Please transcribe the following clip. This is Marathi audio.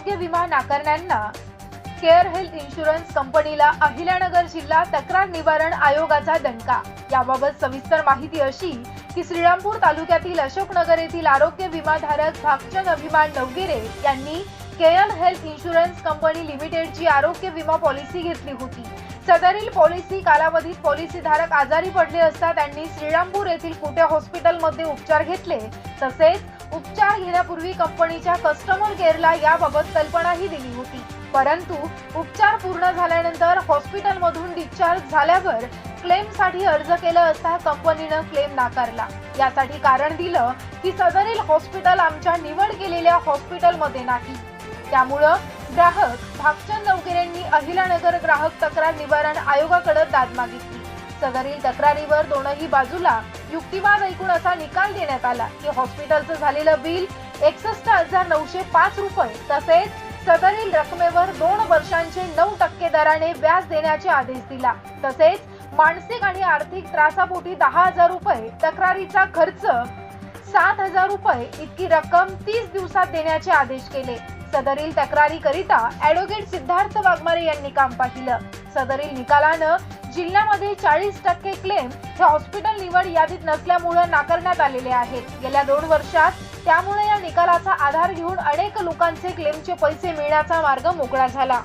आरोग्य विमा नाकारण्यांना केअर हेल्थ इन्शुरन्स कंपनीला अहिल्यानगर जिल्हा तक्रार निवारण आयोगाचा दणका। याबाबत सविस्तर माहिती अशी की श्रीरामपूर तालुक्यातील अशोकनगर येथील आरोग्य विमाधारक भागचंद अभिमान नवगिरे यांनी केअर हेल्थ इन्शुरन्स कंपनी लिमिटेडची आरोग्य विमा पॉलिसी घेतली होती। सदरील पॉलिसी कालावधीत पॉलिसीधारक आजारी पडले असता त्यांनी श्रीरामपूर येथील कुटे हॉस्पिटलमध्ये उपचार घेतले। तसेच उपचार घेण्यापूर्वी कंपनीच्या कस्टमर केअरला याबाबत कल्पनाही दिली होती, परंतु उपचार पूर्ण झाल्यानंतर हॉस्पिटलमधून डिस्चार्ज झाल्यावर क्लेमसाठी अर्ज केला असता कंपनीने क्लेम नाकारला। यासाठी कारण दिलं की सदरील हॉस्पिटल आमच्या निवड केलेल्या हॉस्पिटलमध्ये नाही। त्यामुळे ग्राहक भागचंद नवगिरेंनी अहिल्यानगर ग्राहक तक्रार निवारण आयोगाकडे दाद मागितली। सदरील तक्रारीवर दोनही बाजूला युक्तिवाद ऐकून असा निकाल देण्यात आला की हॉस्पिटलचं झालेलं बिल 61,905 रुपये तसेच सदरील रकमेवर 2 वर्षांचे 9% दराने व्याज देण्याचे आदेश दिला। तसेच मानसिक आणि आर्थिक त्रासापोटी 10,000 रुपये, तक्रारीचा खर्च 7,000 रुपये इतकी रक्कम 30 दिवसात देण्याचे आदेश केले। सदरील तक्रारीकरिता ॲडव्होकेट सिद्धार्थ वाघमारे यांनी काम पाहिलं। सदरील निकालानं जिल्ह्यामध्ये 40% क्लेम हे हॉस्पिटल निवड यादीत नसल्यामुळे नाकारण्यात आलेले आहेत। गेल्या 2 वर्षात त्यामुळे या निकालाचा आधार घेऊन अनेक लोकांचे क्लेमचे पैसे मिळण्याचा मार्ग मोकळा झाला।